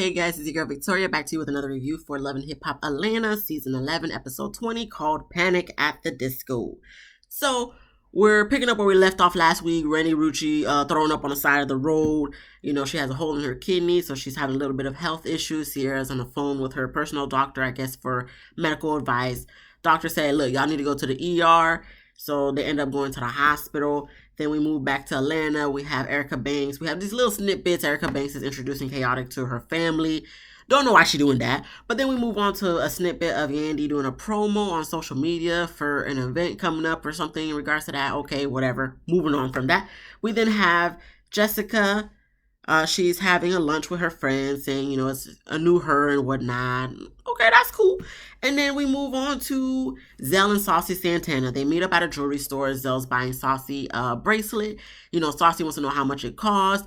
Hey guys, it's your girl Victoria back to you with another review for Love and Hip Hop Atlanta Season 11, Episode 20 called Panic at the Disco. So, we're picking up where we left off last week. Rennie Rucci throwing up on the side of the road. You know, she has a hole in her kidney, so she's having a little bit of health issues. Sierra's on the phone with her personal doctor, I guess, for medical advice. Doctor said, look, y'all need to go to the ER. So they end up going to the hospital. Then we move back to Atlanta. We have Erica Banks. We have these little snippets. Erica Banks is introducing Chaotic to her family. Don't know why she's doing that. But then we move on to a snippet of Yandy doing a promo on social media for an event coming up or something in regards to that. Okay, whatever. Moving on from that. We then have Jessica. She's having a lunch with her friends saying, you know, it's a new her and whatnot. Okay, that's cool. And then we move on to Zell and Saucy Santana. They meet up at a jewelry store. Zell's buying Saucy a bracelet. You know, Saucy wants to know how much it cost.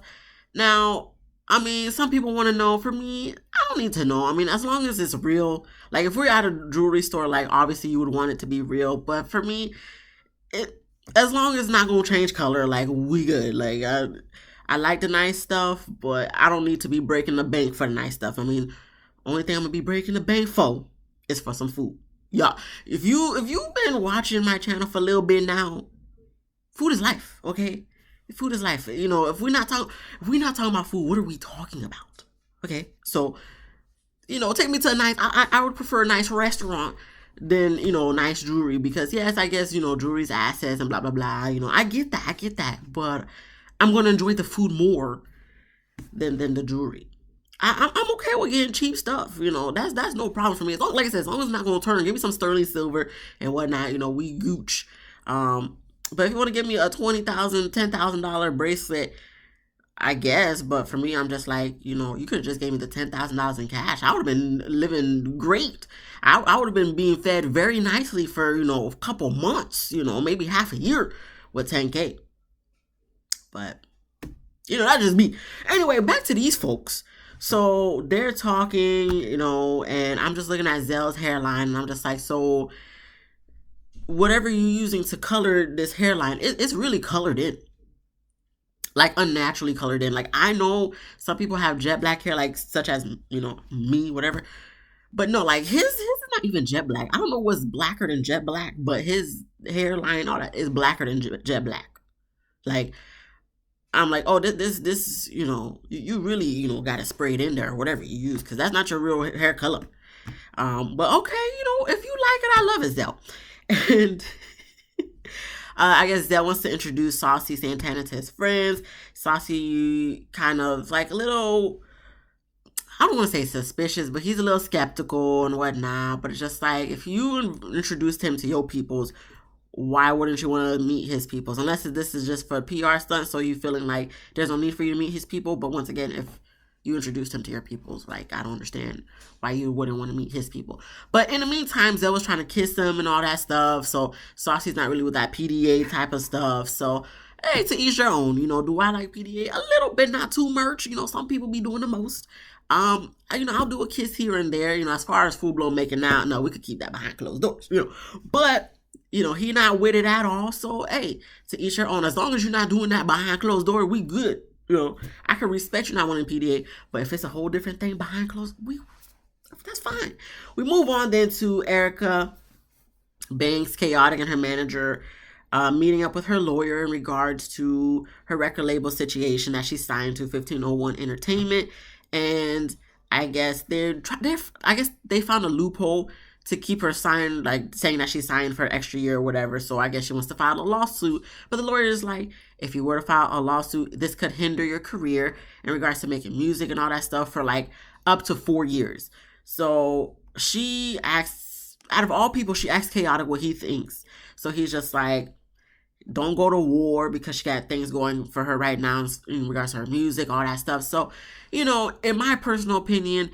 Now, I mean, some people want to know. For me, I don't need to know. I mean, as long as it's real. Like, if we're at a jewelry store, like, obviously you would want it to be real. But for me, as long as it's not going to change color, like, we good. Like, I like the nice stuff, but I don't need to be breaking the bank for the nice stuff. I mean, only thing I'm gonna be breaking the bank for is for some food. Yeah, if you've been watching my channel for a little bit now, food is life. Okay, food is life. You know, if we're not talking about food, what are we talking about? Okay, so you know, take me to a nice. I would prefer a nice restaurant than, you know, nice jewelry, because yes, I guess, you know, jewelry's assets and blah blah blah. You know, I get that, but I'm going to enjoy the food more than the jewelry. I'm okay with getting cheap stuff. You know, that's no problem for me. Like I said, as long as it's not going to turn, give me some sterling silver and whatnot. You know, we gooch. But if you want to give me a $20,000, $10,000 bracelet, I guess. But for me, I'm just like, you know, you could have just gave me the $10,000 in cash. I would have been living great. I would have been being fed very nicely for, you know, a couple months, you know, maybe half a year with $10K. But, you know, that's just me. Anyway, back to these folks. So they're talking, you know, and I'm just looking at Zell's hairline, and I'm just like, so whatever you're using to color this hairline, it's really colored in. Like, unnaturally colored in. Like, I know some people have jet black hair, like, such as, you know, me, whatever. But no, like, his is not even jet black. I don't know what's blacker than jet black, but his hairline, all that, is blacker than jet black. Like, I'm like, oh, this, you know, you really, you know, got to spray it in there or whatever you use, because that's not your real hair color. But okay, you know, if you like it, I love it, Zell. And I guess Zell wants to introduce Saucy Santana to his friends. Saucy kind of like a little, I don't want to say suspicious, but he's a little skeptical and whatnot. But it's just like, if you introduced him to your peoples, why wouldn't you want to meet his peoples? Unless this is just for a PR stunt, so you feeling like there's no need for you to meet his people. But once again, if you introduced him to your peoples, like, I don't understand why you wouldn't want to meet his people. But in the meantime, Zell was trying to kiss him and all that stuff. So Saucy's not really with that PDA type of stuff. So, hey, to each your own. You know, do I like PDA? A little bit, not too much. You know, some people be doing the most. You know, I'll do a kiss here and there. You know, as far as full-blown making out, no, we could keep that behind closed doors. You know, but you know, he not with it at all. So, hey, to each your own. As long as you're not doing that behind closed door, we good. You know, I can respect you not wanting PDA, but if it's a whole different thing behind closed, that's fine. We move on then to Erica Banks, Chaotic, and her manager meeting up with her lawyer in regards to her record label situation that she signed to 1501 Entertainment. And I guess they found a loophole to keep her signed, like saying that she signed for an extra year or whatever. So I guess she wants to file a lawsuit. But the lawyer is like, if you were to file a lawsuit, this could hinder your career in regards to making music and all that stuff for like up to 4 years. So she asks, out of all people, she asks Chaotic what he thinks. So he's just like, don't go to war, because she got things going for her right now in regards to her music, all that stuff. So, you know, in my personal opinion,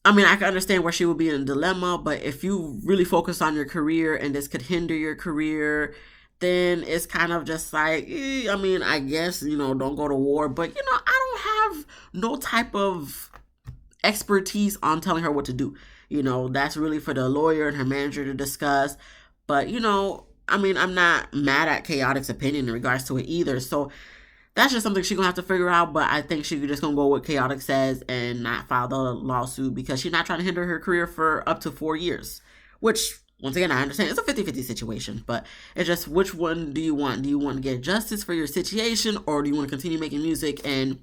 I mean, I can understand where she would be in a dilemma, but if you really focus on your career and this could hinder your career, then it's kind of just like, I mean, I guess, you know, don't go to war. But, you know, I don't have no type of expertise on telling her what to do. You know, that's really for the lawyer and her manager to discuss. But, you know, I mean, I'm not mad at Chaotic's opinion in regards to it either. So that's just something she's gonna have to figure out. But I think she's just gonna go with chaotic says and not file the lawsuit because she's not trying to hinder her career for up to 4 years. Which, once again, I understand it's a 50-50 situation, but it's just, which one do you want? Do you want to get justice for your situation, or do you want to continue making music and,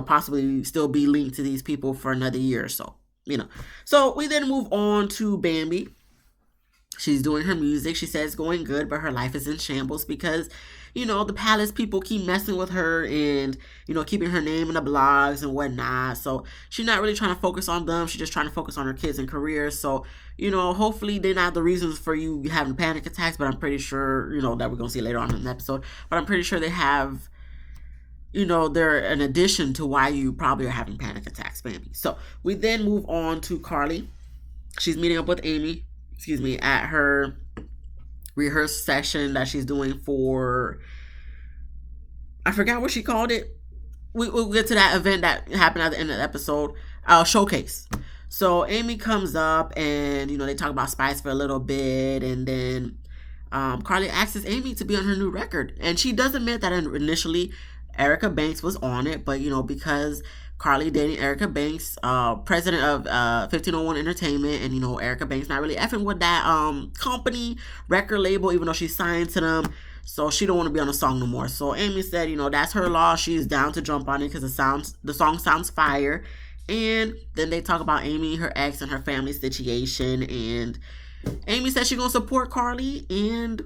possibly still be linked to these people for another year or so? So we then move on to Bambi. She's doing her music. She says it's going good, but her life is in shambles because, the palace people keep messing with her and, keeping her name in the blogs and whatnot. So she's not really trying to focus on them. She's just trying to focus on her kids and career. So, hopefully they're not the reasons for you having panic attacks, but I'm pretty sure, that we're going to see later on in the episode. But I'm pretty sure they have, they're an addition to why you probably are having panic attacks, Bambi. So we then move on to Carly. She's meeting up with Amy, at her rehearse session that she's doing for, I forgot what she called it. We'll get to that event that happened at the end of the episode. Showcase. So Amy comes up and, they talk about Spice for a little bit. And then Carly asks Amy to be on her new record. And she does admit that initially Erica Banks was on it. But, because Carly dating Erica Banks, president of 1501 Entertainment, and Erica Banks not really effing with that company record label, even though she's signed to them, so she don't want to be on the song no more. So Amy said, that's her loss. She's down to jump on it because the song sounds fire. And then they talk about Amy, her ex, and her family situation, and Amy said she's gonna support Carly, and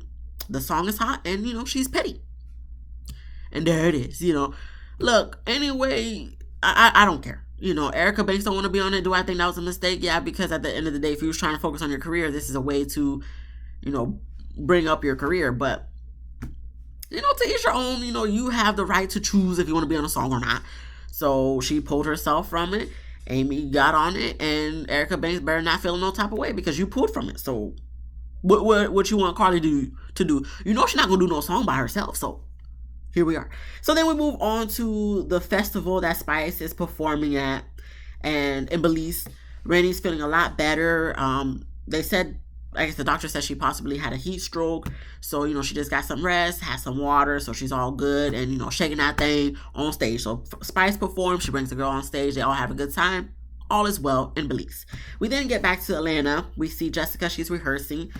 the song is hot, and she's petty, and there it is. Look, anyway, I don't care. Erica Banks don't want to be on it. Do I think that was a mistake? Yeah, because at the end of the day, if you was trying to focus on your career, this is a way to, bring up your career. But, to each your own, you have the right to choose if you want to be on a song or not. So she pulled herself from it. Amy got on it, and Erica Banks better not feel no type of way because you pulled from it. So what you want Carly to do? She's not going to do no song by herself, so here we are. So then we move on to the festival that Spice is performing at. And in Belize, Rennie's feeling a lot better. They said, I guess the doctor said she possibly had a heat stroke. So, she just got some rest, had some water. So she's all good and, shaking that thing on stage. So Spice performs. She brings the girl on stage. They all have a good time. All is well in Belize. We then get back to Atlanta. We see Jessica. She's rehearsing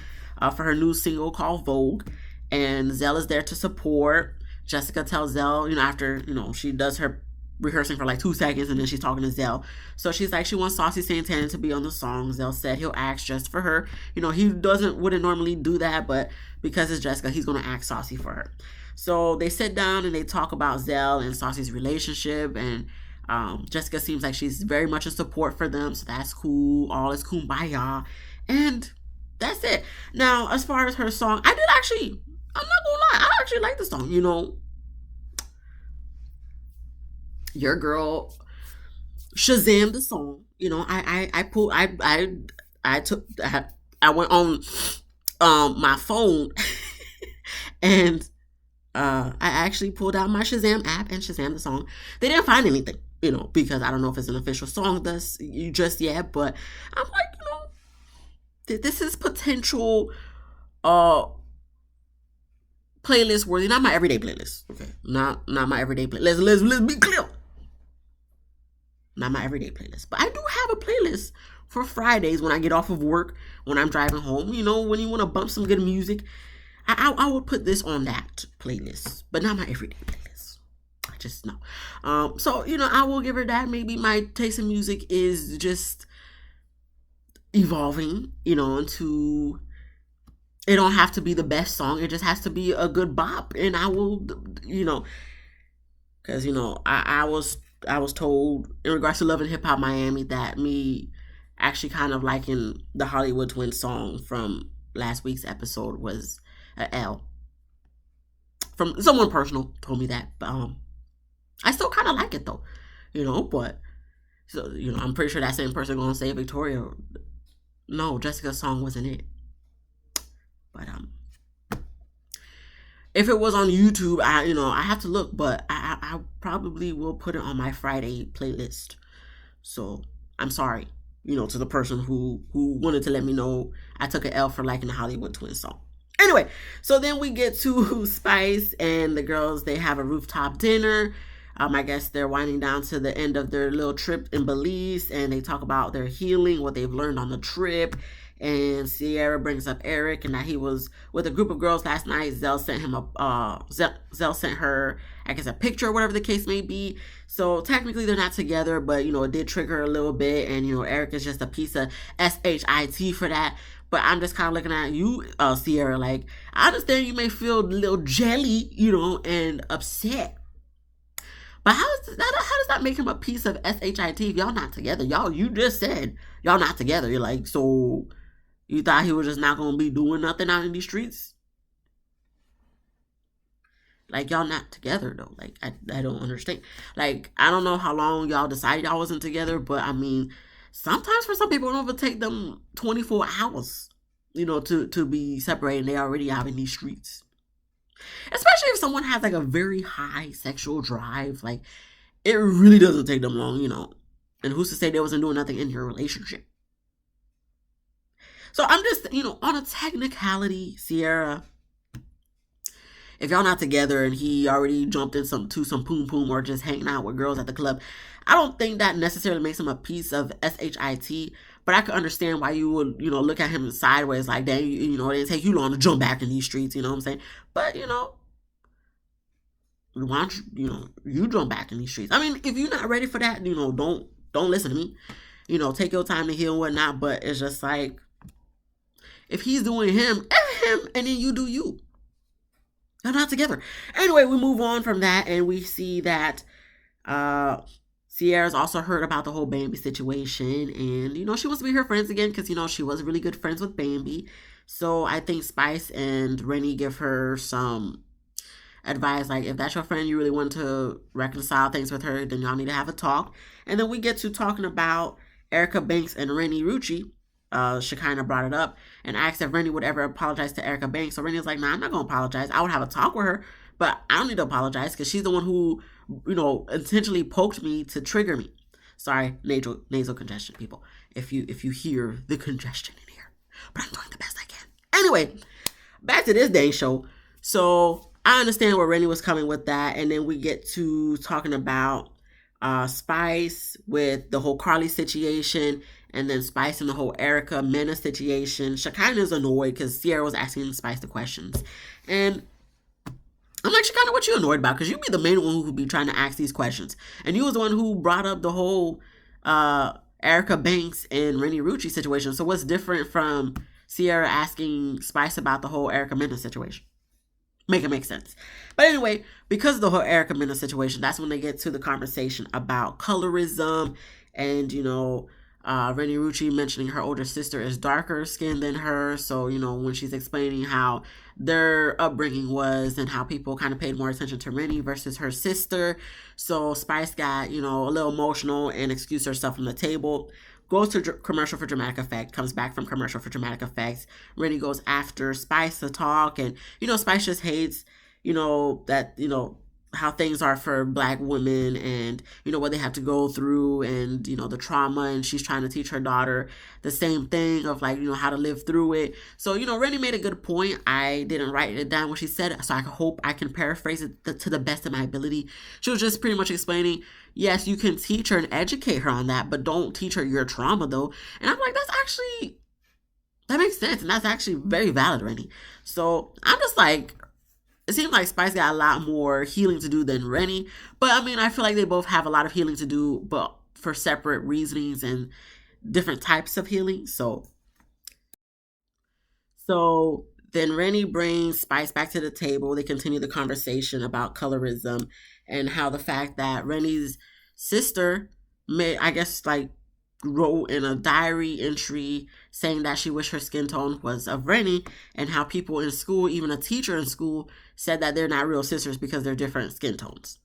for her new single called Vogue. And Zell is there to support. Jessica tells Zell, after, she does her rehearsing for like 2 seconds and then she's talking to Zell. So she's like, she wants Saucy Santana to be on the song. Zell said he'll ask just for her. He wouldn't normally do that, but because it's Jessica, he's going to ask Saucy for her. So they sit down and they talk about Zell and Saucy's relationship, and Jessica seems like she's very much in support for them. So that's cool. All is kumbaya. And that's it. Now, as far as her song, I'm not gonna lie, I actually like the song. Your girl Shazam the song. I went on my phone and I actually pulled out my Shazam app and Shazam the song. They didn't find anything, because I don't know if it's an official song just yet, but I'm like, this is potential playlist worthy. Not my everyday playlist. Okay. Not my everyday playlist. Let's be clear. Not my everyday playlist. But I do have a playlist for Fridays when I get off of work, when I'm driving home. When you want to bump some good music, I would put this on that playlist. But not my everyday playlist. I just know. So, I will give her that. Maybe my taste in music is just evolving, into, it don't have to be the best song. It just has to be a good bop. And I will, because, I was told in regards to Love and Hip Hop Miami that me actually kind of liking the Hollywood Twins song from last week's episode was a L. From someone personal told me that. But I still kind of like it though, but so, I'm pretty sure that same person gonna say Victoria. No, Jessica's song wasn't it. But if it was on YouTube, I have to look, but I probably will put it on my Friday playlist. So I'm sorry, to the person who wanted to let me know I took an L for liking the Hollywood Twins song. Anyway, so then we get to Spice and the girls. They have a rooftop dinner. I guess they're winding down to the end of their little trip in Belize, and they talk about their healing, what they've learned on the trip. And Sierra brings up Eric and that he was with a group of girls last night. Zell sent him Zell sent her, I guess, a picture or whatever the case may be. So technically they're not together, but it did trigger a little bit, and Eric is just a piece of shit for that. But I'm just kind of looking at you, Sierra. Like, I understand you may feel a little jelly, and upset. But how does that make him a piece of shit if y'all not together? You just said y'all not together. You're like, so you thought he was just not gonna be doing nothing out in these streets? Like, y'all not together though. Like, I don't understand. Like, I don't know how long y'all decided y'all wasn't together, but I mean, sometimes for some people it don't take them 24 hours, to be separated. They already out in these streets. Especially if someone has like a very high sexual drive, like it really doesn't take them long, And who's to say they wasn't doing nothing in your relationship? So I'm just, on a technicality, Sierra, if y'all not together and he already jumped in some poom poom or just hanging out with girls at the club, I don't think that necessarily makes him a piece of shit. But I could understand why you would, look at him sideways like, dang, it didn't take you long to jump back in these streets, you know what I'm saying? But, why don't you jump back in these streets? I mean, if you're not ready for that, don't listen to me. Take your time to heal and whatnot. But it's just like, if he's doing him, and then you do you. They're not together. Anyway, we move on from that, and we see that Sierra's also heard about the whole Bambi situation, and she wants to be her friends again because she was really good friends with Bambi. So I think Spice and Rennie give her some advice, like, if that's your friend, you really want to reconcile things with her, then y'all need to have a talk. And then we get to talking about Erica Banks and Rennie Rucci. Shekinah brought it up and asked if Rennie would ever apologize to Erica Banks. So Rennie was like, nah, I'm not going to apologize. I would have a talk with her, but I don't need to apologize because she's the one who, intentionally poked me to trigger me. Sorry, nasal congestion, people. If you hear the congestion in here. But I'm doing the best I can. Anyway, back to this dang show. So I understand where Rennie was coming with that. And then we get to talking about Spice with the whole Carly situation, and then Spice and the whole Erica Mena situation. Shekinah's annoyed because Sierra was asking Spice the questions. And I'm like, Shekinah, what you annoyed about? Because you be the main one who be trying to ask these questions. And you was the one who brought up the whole Erica Banks and Rennie Rucci situation. So what's different from Sierra asking Spice about the whole Erica Mena situation? Make it make sense. But anyway, because of the whole Erica Mena situation, that's when they get to the conversation about colorism and, Rennie Rucci mentioning her older sister is darker skinned than her. So, when she's explaining how their upbringing was and how people kind of paid more attention to Rennie versus her sister. So Spice got, a little emotional and excused herself from the table. Goes to commercial for dramatic effect, comes back from commercial for dramatic effects. Rennie goes after Spice to talk, and Spice just hates that how things are for Black women, and what they have to go through, and the trauma, and she's trying to teach her daughter the same thing of like how to live through it. So Rennie made a good point. I didn't write it down what she said, so I hope I can paraphrase it to the best of my ability. She was just pretty much explaining, yes, you can teach her and educate her on that, but don't teach her your trauma though. And I'm like, that makes sense, and that's actually very valid, Rennie. So I'm just like, it seems like Spice got a lot more healing to do than Rennie. But I mean, I feel like they both have a lot of healing to do, but for separate reasonings and different types of healing. So then Rennie brings Spice back to the table. They continue the conversation about colorism and how the fact that Rennie's sister wrote in a diary entry saying that she wished her skin tone was of Rennie, and how people in school, even a teacher in school, said that they're not real sisters because they're different skin tones.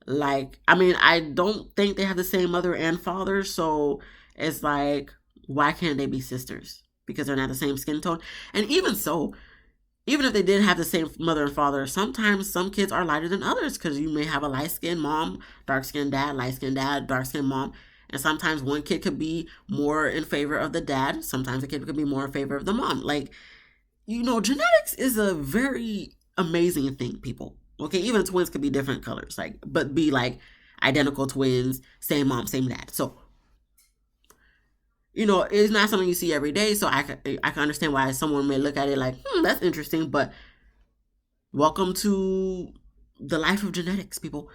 Like, I mean, I don't think they have the same mother and father, so it's like, why can't they be sisters? Because they're not the same skin tone? And even so, even if they did have the same mother and father, sometimes some kids are lighter than others because you may have a light-skinned mom, dark-skinned dad, light-skinned dad, dark-skinned mom. And sometimes one kid could be more in favor of the dad. Sometimes a kid could be more in favor of the mom. Like, genetics is a very amazing thing, people. Okay, even twins could be different colors, like, but be like identical twins, same mom, same dad. So, it's not something you see every day. So I can understand why someone may look at it like, that's interesting. But welcome to the life of genetics, people.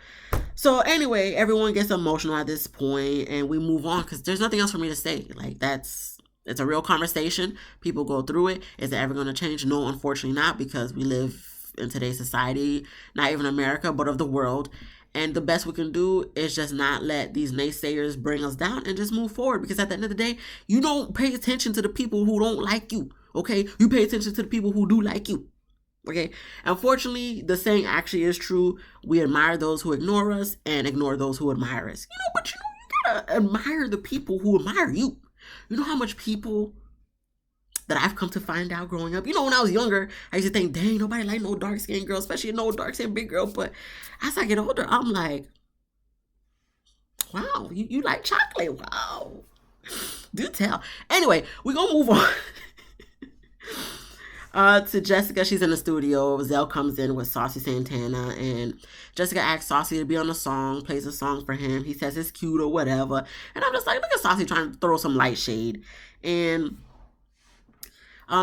So anyway, everyone gets emotional at this point, and we move on because there's nothing else for me to say. Like, it's a real conversation. People go through it. Is it ever going to change? No, unfortunately not, because we live in today's society, not even America, but of the world. And the best we can do is just not let these naysayers bring us down and just move forward. Because at the end of the day, you don't pay attention to the people who don't like you. Okay? You pay attention to the people who do like you. Okay? Unfortunately, the saying actually is true. We admire those who ignore us and ignore those who admire us. But you gotta admire the people who admire you. You know how much people that I've come to find out growing up. When I was younger, I used to think, dang, nobody like no dark-skinned girl, especially no dark-skinned big girl. But as I get older, I'm like, wow, you like chocolate. Wow. Do tell. Anyway, we're going to move on. To Jessica. She's in the studio. Zell comes in with Saucy Santana, and Jessica asks Saucy to be on the song, plays a song for him. He says it's cute or whatever. And I'm just like, look at Saucy trying to throw some light shade. And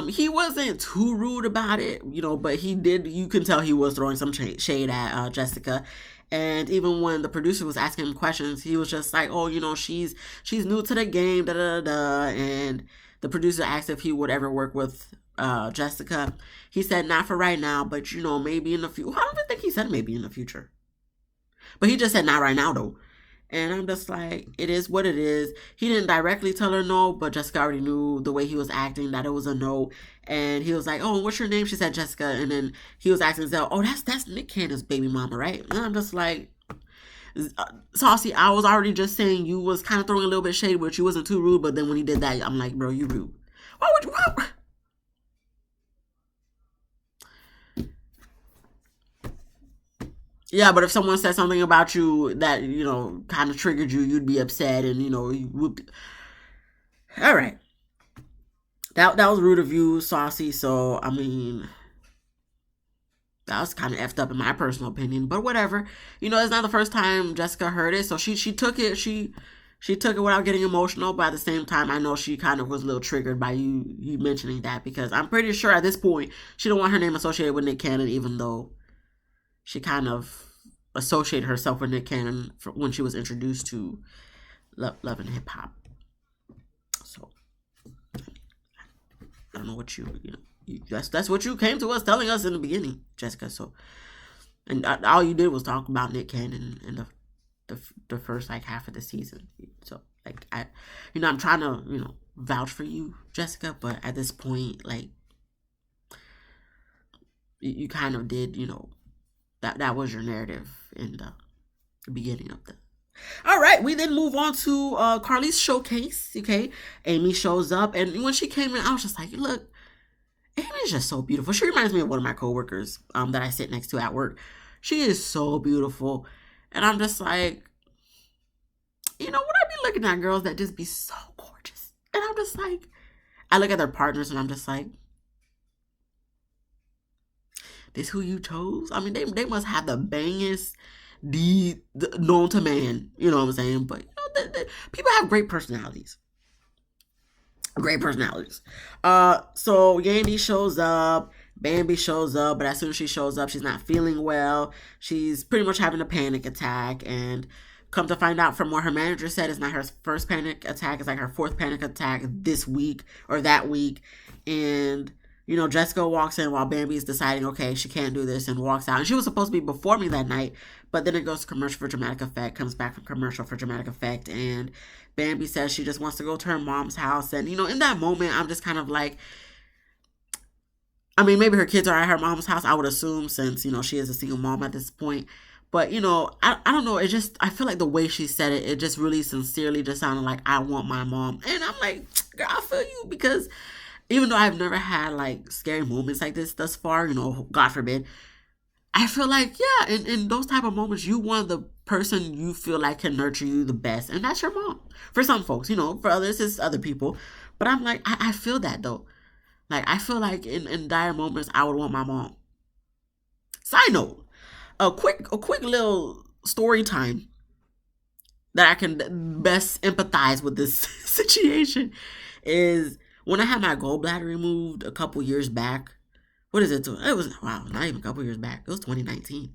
he wasn't too rude about it, but he did. You can tell he was throwing some shade at Jessica. And even when the producer was asking him questions, he was just like, oh, she's new to the game, da da da. And the producer asked if he would ever work with Jessica. He said not for right now, but maybe in the future. I don't even think he said maybe in the future. But he just said not right now though. And I'm just like, it is what it is. He didn't directly tell her no, but Jessica already knew the way he was acting that it was a no. And he was like, oh, what's your name? She said Jessica. And then he was asking Zell, oh, that's Nick Cannon's baby mama, right? And I'm just like, Saucy, I was already just saying you was kind of throwing a little bit of shade, but you wasn't too rude. But then when he did that, I'm like, bro, you rude. Why would you? Yeah, but if someone said something about you that, kind of triggered you, you'd be upset and, you would. All right. That was rude of you, Saucy. So, I mean, that was kind of effed up in my personal opinion. But whatever. It's not the first time Jessica heard it. So she took it. She took it without getting emotional. But at the same time, I know she kind of was a little triggered by you mentioning that. Because I'm pretty sure at this point, she don't want her name associated with Nick Cannon, even though she kind of associated herself with Nick Cannon when she was introduced to Love and Hip Hop. So I don't know what that's what you came to us telling us in the beginning, Jessica. So, and all you did was talk about Nick Cannon in the first like half of the season. So like I'm trying to vouch for you, Jessica, but at this point, like you kind of did that was your narrative in the beginning of the. All right, we then move on to Carly's showcase. Okay, Amy shows up, and when she came in, I was just like, look, Amy's just so beautiful. She reminds me of one of my coworkers that I sit next to at work. She is so beautiful, and I'm just like, would I be looking at girls that just be so gorgeous? And I'm just like, I look at their partners, and I'm just like, this who you chose? I mean, they must have the bangest known to man. You know what I'm saying? But people have great personalities. Great personalities. So Yandy shows up. Bambi shows up, but as soon as she shows up, she's not feeling well. She's pretty much having a panic attack, and come to find out from what her manager said, it's not her first panic attack. It's like her fourth panic attack this week or that week, and Jessica walks in while Bambi's deciding, okay, she can't do this, and walks out. And she was supposed to be before me that night, but then it goes to commercial for dramatic effect, comes back from commercial for dramatic effect, and Bambi says she just wants to go to her mom's house. And, in that moment, I'm just kind of like, I mean, maybe her kids are at her mom's house, I would assume, since, she is a single mom at this point. But, I don't know. It just, I feel like the way she said it, it just really sincerely just sounded like, I want my mom. And I'm like, girl, I feel you, because even though I've never had like scary moments like this thus far, God forbid, I feel like, yeah, in those type of moments, you want the person you feel like can nurture you the best. And that's your mom. For some folks, for others, it's other people. But I'm like, I feel that though. Like, I feel like in dire moments, I would want my mom. Side note, a quick little story time that I can best empathize with this situation is when I had my gallbladder removed a couple years back. What is it? It was, wow, not even a couple years back. It was 2019.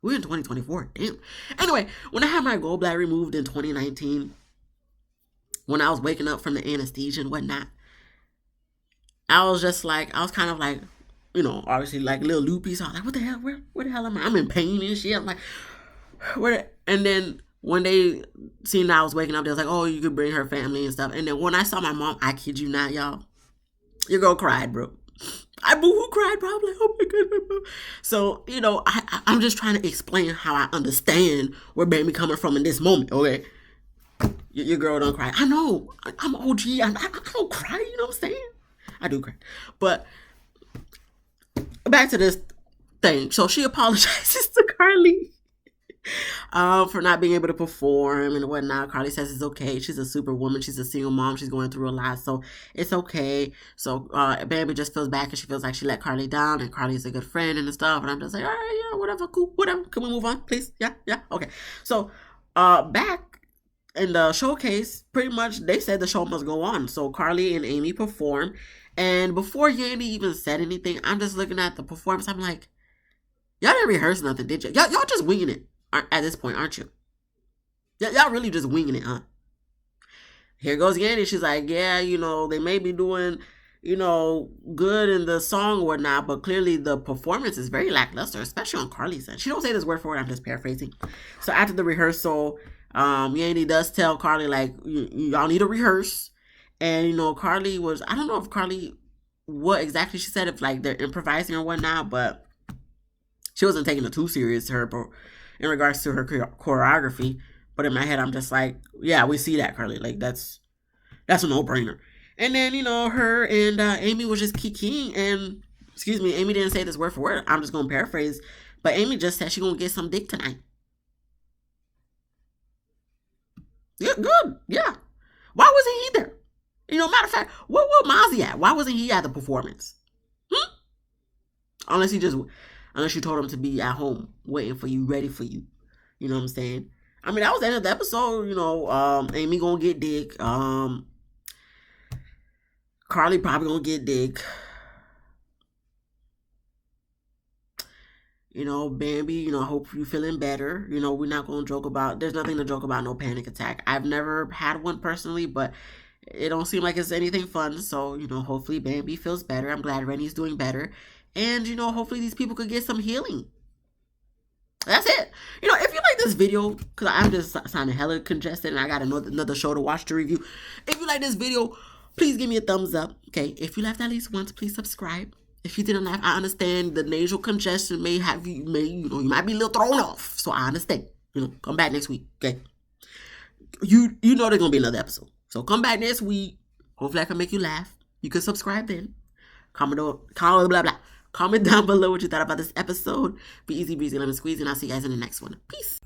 We're in 2024. Damn. Anyway, when I had my gallbladder removed in 2019, when I was waking up from the anesthesia and whatnot, I was kind of like, obviously like a little loopy. So I was like, what the hell? Where the hell am I? I'm in pain and shit. I'm like, where? And then when they seen that I was waking up, they was like, oh, you could bring her family and stuff. And then when I saw my mom, I kid you not, y'all, your girl cried, bro. I boo-hoo cried, probably. Oh my goodness. So, I'm just trying to explain how I understand where baby coming from in this moment, okay? Your girl don't cry. I know. I'm OG. I don't cry, you know what I'm saying? I do cry. But back to this thing. So she apologizes to Carly for not being able to perform and whatnot. Carly says it's okay. She's a superwoman. She's a single mom. She's going through a lot, so it's okay. So Bambi just feels bad because she feels like she let Carly down, and Carly's a good friend and stuff. And I'm just like, all right, yeah, whatever, cool, whatever. Can we move on, please? Yeah, okay. So back in the showcase, pretty much they said the show must go on. So Carly and Amy perform, and before Yandy even said anything, I'm just looking at the performance. I'm like, y'all didn't rehearse nothing, did you? Y'all just winging it at this point, aren't you? Y'all really just winging it, huh? Here goes Yandy. She's like, yeah, they may be doing, good in the song or whatnot, but clearly the performance is very lackluster, especially on Carly's end. She don't say this word for word. I'm just paraphrasing. So after the rehearsal, Yandy does tell Carly, like, y'all need to rehearse. And, Carly was, I don't know if Carly, what exactly she said, if, like, they're improvising or whatnot, but she wasn't taking it too serious to her in regards to her choreography. But in my head, I'm just like, yeah, we see that, Carly. Like, that's a no-brainer. And then, her and Amy was just kikiing. And, excuse me, Amy didn't say this word for word. I'm just going to paraphrase. But Amy just said she's going to get some dick tonight. Yeah, good. Yeah. Why wasn't he there? Matter of fact, where Mozzie at? Why wasn't he at the performance? Unless you told him to be at home, waiting for you, ready for you. You know what I'm saying? I mean, that was the end of the episode. Amy gonna get dick. Carly probably gonna get dick. Bambi, I hope you're feeling better. We're not gonna joke about, there's nothing to joke about, no panic attack. I've never had one personally, but it don't seem like it's anything fun. So, hopefully Bambi feels better. I'm glad Rennie's doing better. And, hopefully these people could get some healing. That's it. If you like this video, because I'm just sounding hella congested and I got another show to watch to review. If you like this video, please give me a thumbs up. Okay. If you laughed at least once, please subscribe. If you didn't laugh, I understand the nasal congestion you might be a little thrown off. So I understand. Come back next week. Okay. There's going to be another episode. So come back next week. Hopefully I can make you laugh. You can subscribe then. Comment down below what you thought about this episode. Be easy, breezy, lemon squeezy, and I'll see you guys in the next one. Peace.